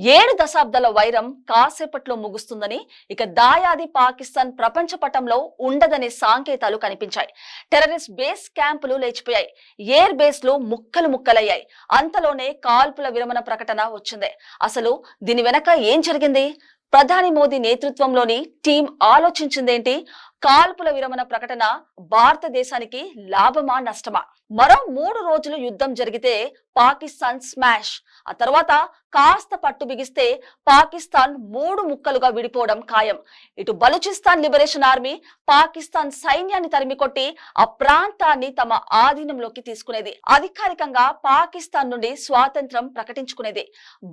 7 దశాబ్దాల వైరం కాసేపట్లో ముగుస్తుందని, ఇక దాయాది పాకిస్తాన్ ప్రపంచ పటంలో ఉండదనే సంకేతాలు కనిపించాయి. టెర్రరిస్ట్ బేస్ క్యాంపులు లేచిపోయాయి. ఎయిర్ బేస్లు ముక్కలు ముక్కలయ్యాయి. అంతలోనే కాల్పుల విరమణ ప్రకటన వచ్చింది. అసలు దీని వెనక ఏం జరిగింది? ప్రధాని మోదీ నేతృత్వంలోని టీం ఆలోచించిందేంటి? కాల్పుల విరమణ ప్రకటన భారతదేశానికి లాభమా నష్టమా? మరో 3 రోజులు యుద్ధం జరిగితే పాకిస్తాన్ స్మాష్. ఆ తర్వాత కాస్త పట్టు బిగిస్తే పాకిస్తాన్ 3 ముక్కలుగా విడిపోవడం ఖాయం. ఇటు బలూచిస్తాన్ లిబరేషన్ ఆర్మీ పాకిస్తాన్ సైన్యాన్ని తరిమికొట్టి ఆ ప్రాంతాన్ని తమ ఆధీనంలోకి తీసుకునేది. అధికారికంగా పాకిస్తాన్ నుండి స్వాతంత్రం ప్రకటించుకునేది.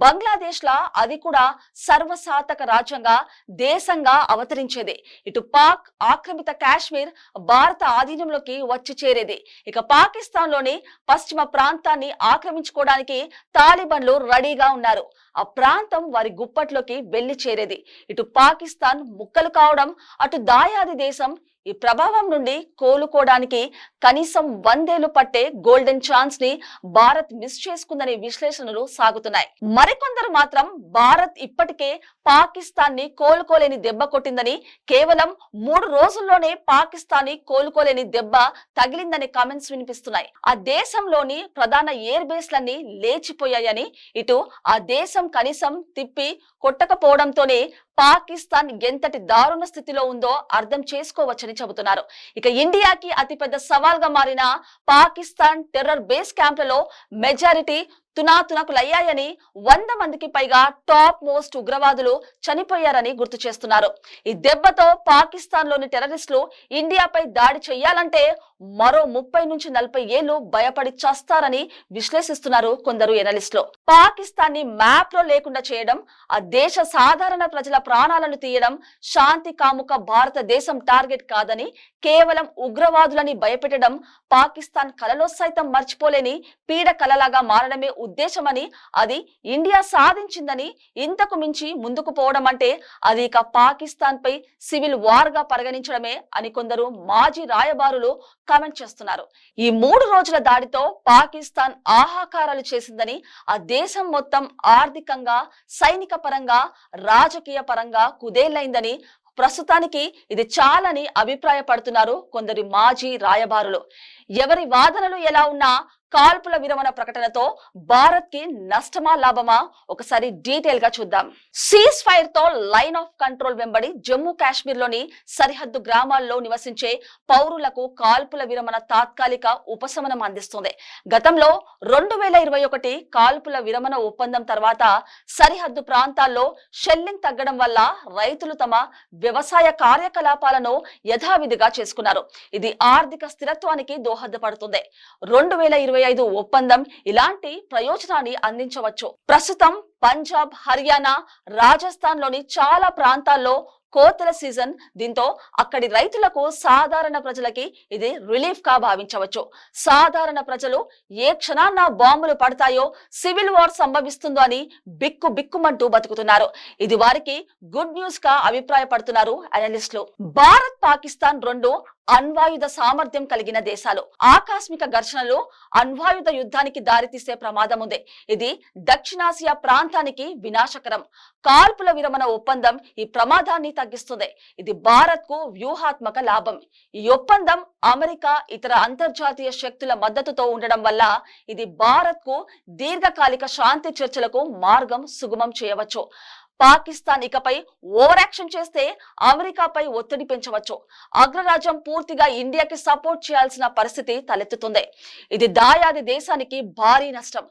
బంగ్లాదేశ్ లా అది కూడా సర్వసాతక రాజ్యంగా దేశంగా అవతరించేది. ఇటు పాక్ ఆక్రమిత కాశ్మీర్ భారత ఆధీనంలోకి వచ్చి చేరేది. ఇక పాకిస్తాన్ లోని పశ్చిమ ప్రాంతాన్ని ఆక్రమించుకోవడానికి తాలిబన్లు రెడీగా ఉన్నారు. ఆ ప్రాంతం వారి గుప్పట్లోకి వెళ్లి చేరేది. ఇటు పాకిస్తాన్ ముక్కలు కావడం, అటు దాయాది దేశం ఈ ప్రభావం నుండి కోలుకోవడానికి కనీసం 100 ఏళ్లు పట్టే గోల్డెన్ ఛాన్స్ ని భారత్ మిస్ చేసుకుందనే విశ్లేషణలు సాగుతున్నాయి. మరికొందరు మాత్రం భారత్ ఇప్పటికే పాకిస్తాన్ ని కోలుకోలేని దెబ్బ కొట్టిందని, కేవలం 3 రోజుల్లోనే పాకిస్తాన్ ని కోలుకోలేని దెబ్బ తగిలిందనే కామెంట్స్ వినిపిస్తున్నాయి. ఆ దేశంలోని ప్రధాన ఎయిర్ బేస్లన్నీ లేచిపోయాయని, ఇటు ఆ దేశం కనీసం తిప్పి కొట్టకపోవడంతోనే పాకిస్తాన్ ఎంతటి దారుణ స్థితిలో ఉందో అర్థం చేసుకోవచ్చని చెబుతున్నారు. ఇక ఇండియాకి అతిపెద్ద సవాల్గా మారిన పాకిస్తాన్ టెర్రర్ బేస్ క్యాంప్లలో మెజారిటీ తునాతునకులయ్యాయని, 100 మందికి పైగా టాప్ మోస్ట్ ఉగ్రవాదులు చనిపోయారని గుర్తు చేస్తున్నారు. ఈ దెబ్బతో పాకిస్తాన్ లోని టెర్రరిస్టులు ఇండియాపై దాడి చెయ్యాలంటే మరో 30 నుంచి 40 ఏళ్లు భయపడి చస్తారని విశ్లేషిస్తున్నారు కొందరు ఎనలిస్టులు. పాకిస్తాన్ ని మ్యాప్ లో లేకుండా చేయడం, ఆ దేశ సాధారణ ప్రజల ప్రాణాలను తీయడం శాంతి కాముక భారతదేశం టార్గెట్ కాదని, కేవలం ఉగ్రవాదులని భయపెట్టడం పాకిస్తాన్ కలలో సైతం మర్చిపోలేని పీడ కలలాగా మారడమే ఉద్దేశమని, అది ఇండియా సాధించిందని, ఇంతకు మించి ముందుకు పోవడం అంటే అది ఇక పాకిస్తాన్ పై సివిల్ వార్ గా పరిగణించడమే అని కొందరు మాజీ రాయబారులు కామెంట్ చేస్తున్నారు. ఈ 3 రోజుల దాడితో పాకిస్తాన్ ఆహాకారాలు చేసిందని, ఆ దేశం మొత్తం ఆర్థికంగా, సైనిక పరంగా, రాజకీయ పరంగా కుదేలైందని, ప్రస్తుతానికి ఇది చాలని అభిప్రాయపడుతున్నారు కొందరు మాజీ రాయబారులు. ఎవరి వాదనలు ఎలా ఉన్నా కాల్పుల విరమణ ప్రకటనతో భారత్ కి నష్టమా లాభమా ఒకసారి డీటెయిల్ గా చూద్దాం. సీజ్ ఫైర్ తో లైన్ ఆఫ్ కంట్రోల్ వెంబడి జమ్మూ కాశ్మీర్ లోని సరిహద్దు గ్రామాల్లో నివసించే పౌరులకు కాల్పుల విరమణ తాత్కాలిక ఉపశమనం అందిస్తుంది. గతంలో 2021 కాల్పుల విరమణ ఒప్పందం తర్వాత సరిహద్దు ప్రాంతాల్లో షెల్లింగ్ తగ్గడం వల్ల రైతులు తమ వ్యవసాయ కార్యకలాపాలను యథావిధిగా చేసుకున్నారు. ఇది ఆర్థిక స్థిరత్వానికి దోహదపడుతుంది. 2025 ఒప్పందం ఇలాంటి ప్రయోజనాన్ని అందించవచ్చు. ప్రస్తుతం పంజాబ్, హర్యానా, రాజస్థాన్ లోని చాలా ప్రాంతాల్లో కోతల సీజన్. దీంతో అక్కడి రైతులకు, సాధారణ ప్రజలకి ఇది రిలీఫ్ గా భావించవచ్చు. సాధారణ ప్రజలు ఏ క్షణాన బాంబులు పడతాయో, సివిల్ వార్ సంభవిస్తుందో అని బిక్కు బిక్కుమంటూ బతుకుతున్నారు. ఇది వారికి గుడ్ న్యూస్ గా అభిప్రాయపడుతున్నారు అనలిస్టులు. భారత్, పాకిస్తాన్ రెండు అణ్వాయుధ సామర్థ్యం కలిగిన దేశాలు. ఆకస్మిక ఘర్షణలు అణ్వాయుధ యుద్ధానికి దారితీసే ప్రమాదం ఉంది. ఇది దక్షిణాసియా ప్రాంతానికి వినాశకరం. కాల్పుల విరమణ ఒప్పందం ఈ ప్రమాదాన్ని తగ్గిస్తుంది. ఇది భారత్ కు వ్యూహాత్మక లాభం. ఈ ఒప్పందం అమెరికా, ఇతర అంతర్జాతీయ శక్తుల మద్దతుతో ఉండడం వల్ల ఇది భారత్ కు దీర్ఘకాలిక శాంతి చర్చలకు మార్గం సుగమం చేయవచ్చు. పాకిస్తాన్ ఇకపై ఓవర్ యాక్షన్ చేస్తే అమెరికాపై ఒత్తిడి పెంచవచ్చు. అగ్రరాజ్యం పూర్తిగా ఇండియాకి సపోర్ట్ చేయాల్సిన పరిస్థితి తలెత్తుతుంది. ఇది దాయాది దేశానికి భారీ నష్టం.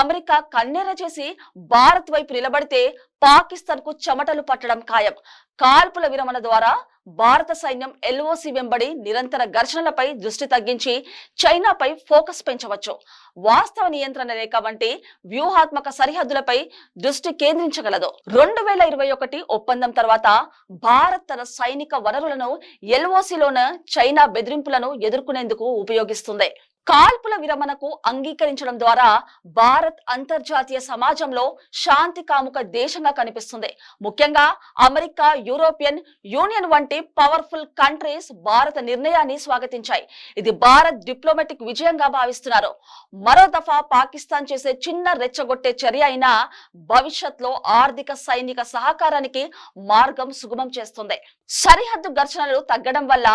అమెరికా కన్నెర చేసి భారత్ వైపు నిలబడితే పాకిస్తాన్ కు చెమటలు పట్టడం ఖాయం. కాల్పుల విరమణ ద్వారా భారత సైన్యం LOC వెంబడి నిరంతర ఘర్షణలపై దృష్టి తగ్గించి చైనాపై ఫోకస్ పెంచవచ్చు. వాస్తవ నియంత్రణ రేఖ వంటి వ్యూహాత్మక సరిహద్దులపై దృష్టి కేంద్రించగలదు. 2021 ఒప్పందం తర్వాత భారత్ తన సైనిక వనరులను LOCలోన చైనా బెదిరింపులను ఎదుర్కొనేందుకు ఉపయోగిస్తుంది. కాల్పుల విరమణకు అంగీకరించడం ద్వారా భారత్ అంతర్జాతీయ సమాజంలో శాంతి కాముక దేశంగా కనిపిస్తుంది. ముఖ్యంగా అమెరికా, యూరోపియన్ యూనియన్ వంటి పవర్ఫుల్ కంట్రీస్ భారత నిర్ణయాన్ని స్వాగతించాయి. ఇది భారత్ డిప్లొమాటిక్ విజయంగా భావిస్తున్నారు. మరో దఫా పాకిస్తాన్ చేసే చిన్న రెచ్చగొట్టే చర్య అయినా భవిష్యత్తులో ఆర్థిక సైనిక సహకారానికి మార్గం సుగమం చేస్తుంది. సరిహద్దు ఘర్షణలు తగ్గడం వల్ల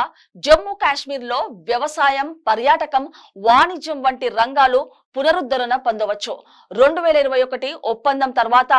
జమ్మూ కాశ్మీర్ లో వ్యవసాయం, పర్యాటకం, వాణిజ్యం వంటి రంగాలు పునరుద్ధరణ పొందవచ్చు. 2021 ఒప్పందం తర్వాత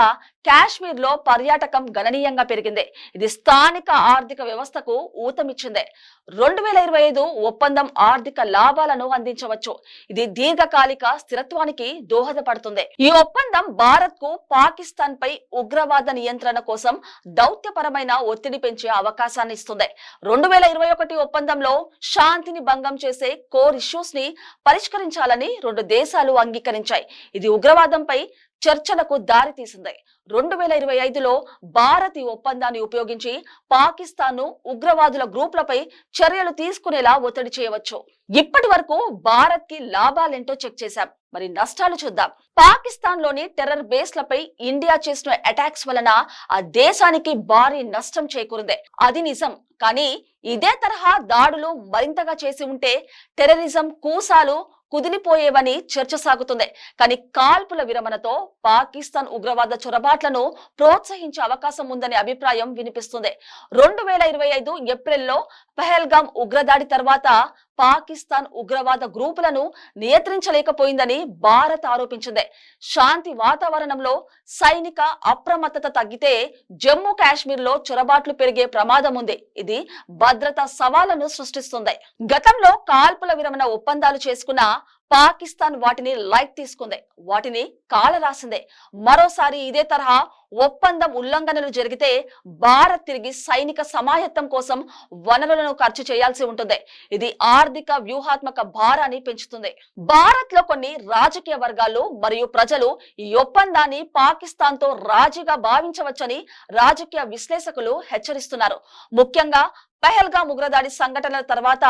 కాశ్మీర్ లో పర్యాటకం గణనీయంగా పెరిగింది. ఇది స్థానిక ఆర్థిక వ్యవస్థకు ఊతమిచ్చింది. 2025 ఒప్పందం ఆర్థిక లాభాలను అందించవచ్చు. ఇది దీర్ఘకాలిక స్థిరత్వానికి దోహదపడుతుంది. ఈ ఒప్పందం భారత్ కు పాకిస్తాన్ పై ఉగ్రవాద నియంత్రణ కోసం దౌత్యపరమైన ఒత్తిడి పెంచే అవకాశాన్ని ఇస్తుంది. 2021 ఒప్పందంలో శాంతిని భంగం చేసే కోర్ ఇష్యూస్ ని పరిష్కరించాలని రెండు దేశాలు అంగీకరించాయి. ఇది ఉగ్రవాదంపై చర్చలకు దారితీసింది. 2025లో భారత్ ఈ ఒప్పందాన్ని ఉపయోగించి పాకిస్తాన్ ను ఉగ్రవాదుల గ్రూపులపై చర్యలు తీసుకునేలా ఒత్తిడి చేయవచ్చు. ఇప్పటి వరకు భారత్ కి లాభాలేంటో చెక్ చేశాం. మరి నష్టాలు చూద్దాం. పాకిస్తాన్ లోని టెర్రర్ బేస్లపై ఇండియా చేసిన అటాక్స్ వలన ఆ దేశానికి భారీ నష్టం చేకూరింది. అది నిజం. కానీ ఇదే తరహా దాడులు మరింతగా చేసి ఉంటే టెర్రరిజం కూసాలు కుదిలిపోయేవని చర్చ సాగుతుంది. కానీ కాల్పుల విరమణతో పాకిస్తాన్ ఉగ్రవాద చొరబాట్లను ప్రోత్సహించే అవకాశం ఉందనే అభిప్రాయం వినిపిస్తుంది. 2025 ఏప్రిల్లో పహల్గాం ఉగ్రదాడి తర్వాత పాకిస్తాన్ ఉగ్రవాద గ్రూపులను నియంత్రించలేకపోయిందని భారత్ ఆరోపించింది. శాంతి వాతావరణంలో సైనిక అప్రమత్తత తగ్గితే జమ్మూ కాశ్మీర్ లో చొరబాట్లు పెరిగే ప్రమాదం ఉంది. ఇది భద్రతా సవాళ్లను సృష్టిస్తుంది. గతంలో కాల్పుల విరమణ ఒప్పందాలు చేసుకున్న పాకిస్తాన్ వాటిని లైట్ తీసుకుంది, వాటిని కాలరాసింది. మరోసారి ఇదే తరహా ఒప్పందం ఉల్లంఘనలు జరిగితే భారత్ తిరిగి సైనిక సమాయత్తం కోసం వనరులను ఖర్చు చేయాల్సి ఉంటుంది. ఇది ఆర్థిక వ్యూహాత్మక భారాన్ని పెంచుతుంది. భారత్ లో కొన్ని రాజకీయ వర్గాలు మరియు ప్రజలు ఈ ఒప్పందాన్ని పాకిస్తాన్ తో రాజీగా భావించవచ్చని రాజకీయ విశ్లేషకులు హెచ్చరిస్తున్నారు. ముఖ్యంగా పహల్గాం ఉగ్రదాడి సంఘటనల తర్వాత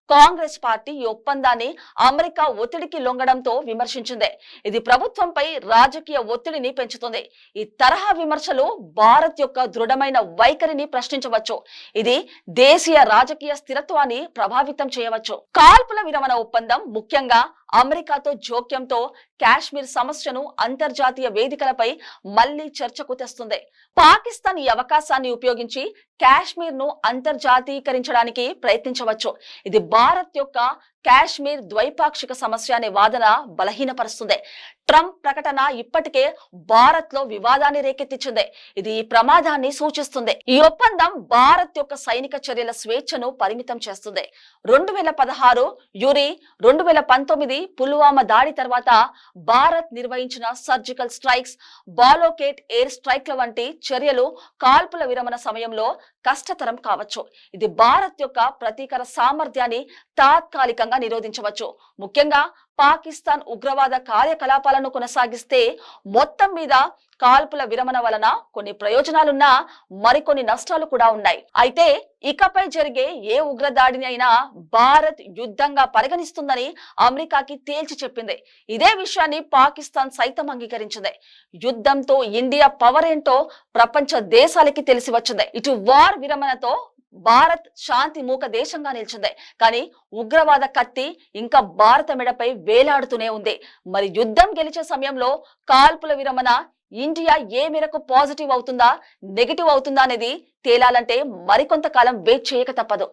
కాంగ్రెస్ పార్టీ ఈ ఒప్పందాన్ని అమెరికా ఒత్తిడికి లొంగడంతో విమర్శించింది. ఇది ప్రభుత్వంపై రాజకీయ ఒత్తిడిని పెంచుతుంది. ఈ తరహా విమర్శలు భారత్ యొక్క దృఢమైన వైఖరిని ప్రశ్నించవచ్చు. ఇది దేశీయ రాజకీయ స్థిరత్వాన్ని ప్రభావితం చేయవచ్చు. కాల్పుల విరమణ ఒప్పందం ముఖ్యంగా అమెరికాతో జోక్యంతో కాశ్మీర్ సమస్యను అంతర్జాతీయ వేదికలపై మళ్లీ చర్చకు తెస్తుంది. పాకిస్తాన్ ఈ అవకాశాన్ని ఉపయోగించి కాశ్మీర్ ను అంతర్జాతీయకరించడానికి ప్రయత్నించవచ్చు. ఇది భారత్ యొక్క కాశ్మీర్ ద్వైపాక్షిక సమస్య అనే వాదన బలహీనపరుస్తుంది. ట్రంప్ ప్రకటన ఇప్పటికే భారత్ లో వివాదాన్ని రేకెత్తించింది. ఇది ఈ ప్రమాదాన్ని సూచిస్తుంది. ఈ ఒప్పందం భారత్ యొక్క సైనిక చర్యల స్వేచ్ఛను పరిమితం చేస్తుంది. 2016 యురి, 2019 పుల్వామా దాడి తర్వాత భారత్ నిర్వహించిన సర్జికల్ స్ట్రైక్స్, బాలోకేట్ ఎయిర్ స్ట్రైక్ల వంటి చర్యలు కాల్పుల విరమణ సమయంలో కష్టతరం కావచ్చు. ఇది భారత్ యొక్క ప్రతీకార సామర్థ్యాన్ని తాత్కాలికంగా నిరోధించవచ్చు. ముఖ్యంగా పాకిస్తాన్ ఉగ్రవాద కార్యకలాపాలను కొనసాగిస్తే మొత్తం మీద కాల్పుల విరమణ వలన కొన్ని ప్రయోజనాలున్నా మరికొన్ని నష్టాలు కూడా ఉన్నాయి. అయితే ఇకపై జరిగే ఏ ఉగ్రదాడిని అయినా భారత్ యుద్ధంగా పరిగణిస్తుందని అమెరికాకి తేల్చి చెప్పింది. ఇదే విషయాన్ని పాకిస్తాన్ సైతం అంగీకరించింది. యుద్ధంతో ఇండియా పవర్ ఏంటో ప్రపంచ దేశాలకి తెలిసి వచ్చింది. ఇటు వార్ విరమణతో భారత్ శాంతి మూక దేశంగా నిలిచింది. కానీ ఉగ్రవాద కత్తి ఇంకా భారత మెడపై వేలాడుతూనే ఉంది. మరి యుద్ధం గెలిచే సమయంలో కాల్పుల విరమణ ఇండియా ఏ మేరకు పాజిటివ్ అవుతుందా, నెగిటివ్ అవుతుందా అనేది తేలాలంటే మరికొంతకాలం వెయిట్ చేయక తప్పదు.